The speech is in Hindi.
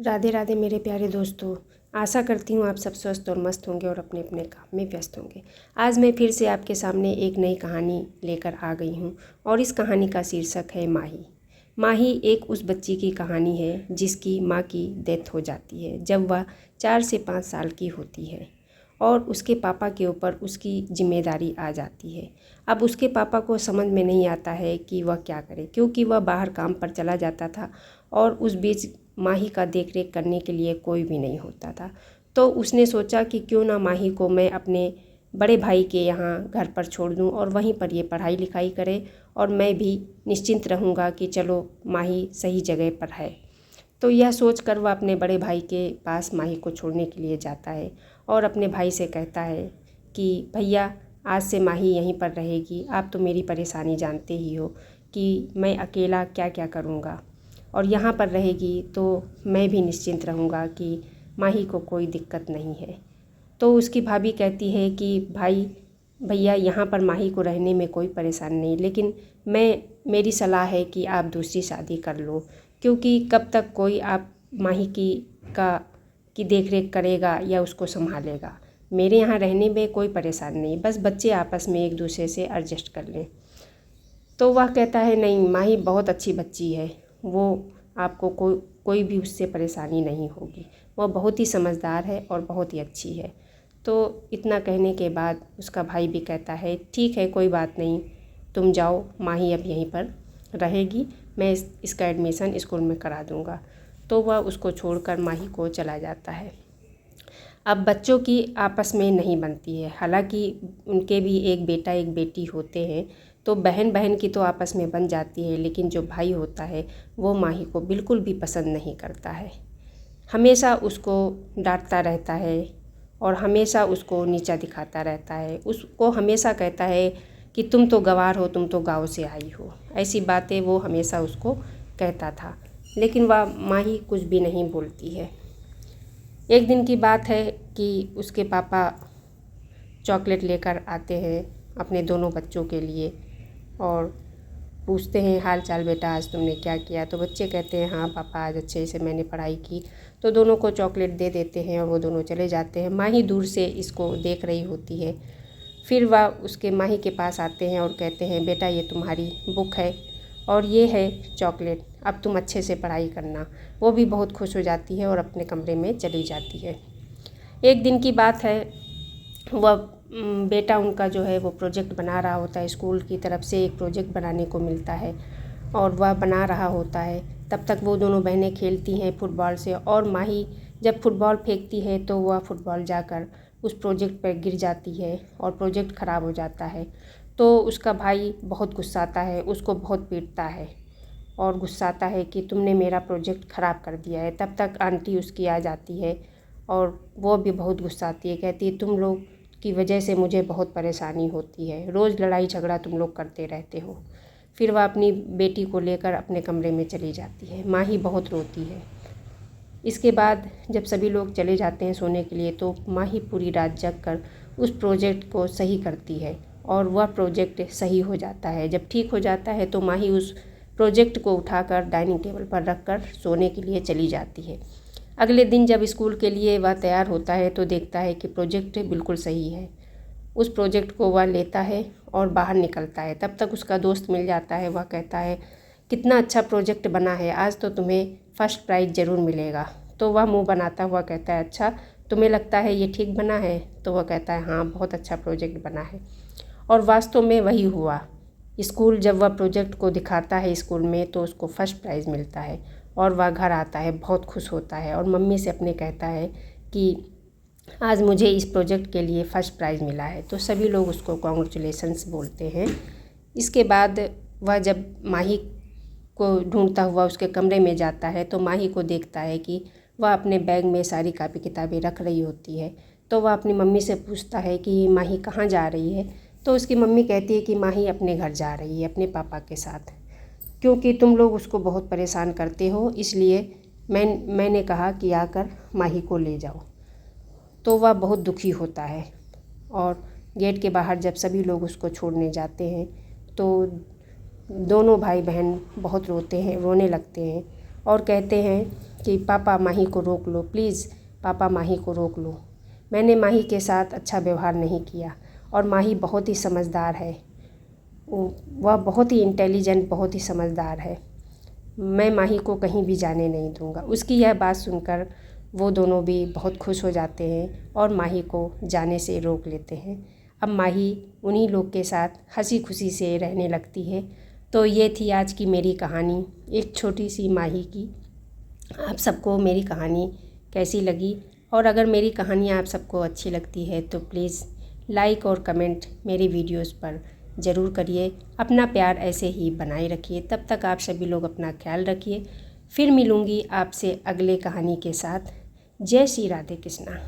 राधे राधे मेरे प्यारे दोस्तों। आशा करती हूँ आप सब स्वस्थ और मस्त होंगे और अपने अपने काम में व्यस्त होंगे। आज मैं फिर से आपके सामने एक नई कहानी लेकर आ गई हूँ और इस कहानी का शीर्षक है माही। माही एक उस बच्ची की कहानी है जिसकी माँ की डेथ हो जाती है जब वह 4 से 5 साल की होती है और उसके पापा के ऊपर उसकी जिम्मेदारी आ जाती है। अब उसके पापा को समझ में नहीं आता है कि वह क्या करे, क्योंकि वह बाहर काम पर चला जाता था और उस बीच माही का देख रेख करने के लिए कोई भी नहीं होता था। तो उसने सोचा कि क्यों ना माही को मैं अपने बड़े भाई के यहाँ घर पर छोड़ दूँ और वहीं पर ये पढ़ाई लिखाई करे और मैं भी निश्चिंत रहूँगा कि चलो माही सही जगह पर है। तो यह सोचकर वह अपने बड़े भाई के पास माही को छोड़ने के लिए जाता है और अपने भाई से कहता है कि भैया, आज से माही यहीं पर रहेगी। आप तो मेरी परेशानी जानते ही हो कि मैं अकेला क्या क्या करूँगा, और यहाँ पर रहेगी तो मैं भी निश्चिंत रहूँगा कि माही को कोई दिक्कत नहीं है। तो उसकी भाभी कहती है कि भैया, यहाँ पर माही को रहने में कोई परेशानी नहीं, लेकिन मेरी सलाह है कि आप दूसरी शादी कर लो, क्योंकि कब तक कोई आप माही की देख रेख करेगा या उसको संभालेगा। मेरे यहाँ रहने में कोई परेशानी नहीं, बस बच्चे आपस में एक दूसरे से एडजस्ट कर लें। तो वह कहता है नहीं, माही बहुत अच्छी बच्ची है, वो आपको कोई भी उससे परेशानी नहीं होगी, वह बहुत ही समझदार है और बहुत ही अच्छी है। तो इतना कहने के बाद उसका भाई भी कहता है ठीक है, कोई बात नहीं, तुम जाओ, माही अब यहीं पर रहेगी, मैं इसका एडमिशन स्कूल में करा दूँगा। तो वह उसको छोड़कर माही को चला जाता है। अब बच्चों की आपस में नहीं बनती है, हालांकि उनके भी एक बेटा एक बेटी होते हैं, तो बहन बहन की तो आपस में बन जाती है, लेकिन जो भाई होता है वो माही को बिल्कुल भी पसंद नहीं करता है। हमेशा उसको डांटता रहता है और हमेशा उसको नीचा दिखाता रहता है। उसको हमेशा कहता है कि तुम तो गंवार हो, तुम तो गाँव से आई हो। ऐसी बातें वो हमेशा उसको कहता था, लेकिन वह माही कुछ भी नहीं बोलती है। एक दिन की बात है कि उसके पापा चॉकलेट लेकर आते हैं अपने दोनों बच्चों के लिए और पूछते हैं हाल चाल बेटा, आज तुमने क्या किया। तो बच्चे कहते हैं हाँ पापा, आज अच्छे से मैंने पढ़ाई की। तो दोनों को चॉकलेट दे देते हैं और वो दोनों चले जाते हैं। माही दूर से इसको देख रही होती है। फिर वह उसके माही के पास आते हैं और कहते हैं बेटा, ये तुम्हारी बुक है और ये है चॉकलेट, अब तुम अच्छे से पढ़ाई करना। वो भी बहुत खुश हो जाती है और अपने कमरे में चली जाती है। एक दिन की बात है, वह बेटा उनका जो है वो प्रोजेक्ट बना रहा होता है। स्कूल की तरफ से एक प्रोजेक्ट बनाने को मिलता है और वह बना रहा होता है। तब तक वो दोनों बहनें खेलती हैं फुटबॉल से, और माही जब फुटबॉल फेंकती है तो वह फुटबॉल जाकर उस प्रोजेक्ट पर गिर जाती है और प्रोजेक्ट ख़राब हो जाता है। तो उसका भाई बहुत गुस्साता है, उसको बहुत पीटता है और गुस्साता है कि तुमने मेरा प्रोजेक्ट ख़राब कर दिया है। तब तक आंटी उसकी आ जाती है और वो भी बहुत गुस्साती है, कहती है तुम लोग की वजह से मुझे बहुत परेशानी होती है, रोज़ लड़ाई झगड़ा तुम लोग करते रहते हो। फिर वह अपनी बेटी को लेकर अपने कमरे में चली जाती है। माही बहुत रोती है। इसके बाद जब सभी लोग चले जाते हैं सोने के लिए, तो माही पूरी रात जग कर उस प्रोजेक्ट को सही करती है और वह प्रोजेक्ट सही हो जाता है। जब ठीक हो जाता है तो माही उस प्रोजेक्ट को उठाकर डाइनिंग टेबल पर रखकर सोने के लिए चली जाती है। अगले दिन जब स्कूल के लिए वह तैयार होता है तो देखता है कि प्रोजेक्ट बिल्कुल सही है। उस प्रोजेक्ट को वह लेता है और बाहर निकलता है। तब तक उसका दोस्त मिल जाता है। वह कहता है कितना अच्छा प्रोजेक्ट बना है, आज तो तुम्हें फर्स्ट प्राइज़ ज़रूर मिलेगा। तो वह मुंह बनाता हुआ कहता है अच्छा, तुम्हें लगता है ये ठीक बना है? तो वह कहता है हाँ, बहुत अच्छा प्रोजेक्ट बना है। और वास्तव में वही हुआ। स्कूल जब वह प्रोजेक्ट को दिखाता है स्कूल में तो उसको फर्स्ट प्राइज़ मिलता है और वह घर आता है, बहुत खुश होता है और मम्मी से अपने कहता है कि आज मुझे इस प्रोजेक्ट के लिए फ़र्स्ट प्राइज़ मिला है। तो सभी लोग उसको कॉन्ग्रेचुलेशंस बोलते हैं। इसके बाद वह जब माही को ढूंढता हुआ उसके कमरे में जाता है तो माही को देखता है कि वह अपने बैग में सारी कापी किताबें रख रही होती है। तो वह अपनी मम्मी से पूछता है कि माही कहाँ जा रही है? तो उसकी मम्मी कहती है कि माही अपने घर जा रही है, अपने पापा के साथ, क्योंकि तुम लोग उसको बहुत परेशान करते हो, इसलिए मैंने कहा कि आकर माही को ले जाओ। तो वह बहुत दुखी होता है और गेट के बाहर जब सभी लोग उसको छोड़ने जाते हैं तो दोनों भाई बहन बहुत रोते हैं, रोने लगते हैं और कहते हैं कि पापा माही को रोक लो, प्लीज़ पापा माही को रोक लो। मैंने माही के साथ अच्छा व्यवहार नहीं किया और माही बहुत ही समझदार है, वह बहुत ही इंटेलिजेंट, बहुत ही समझदार है। मैं माही को कहीं भी जाने नहीं दूंगा। उसकी यह बात सुनकर वो दोनों भी बहुत खुश हो जाते हैं और माही को जाने से रोक लेते हैं। अब माही उन्हीं लोग के साथ हंसी खुशी से रहने लगती है। तो ये थी आज की मेरी कहानी, एक छोटी सी माही की। आप सबको मेरी कहानी कैसी लगी? और अगर मेरी कहानी आप सबको अच्छी लगती है तो प्लीज़ लाइक और कमेंट मेरी वीडियोस पर ज़रूर करिए। अपना प्यार ऐसे ही बनाए रखिए। तब तक आप सभी लोग अपना ख्याल रखिए। फिर मिलूँगी आपसे अगले कहानी के साथ। जय श्री राधे कृष्णा।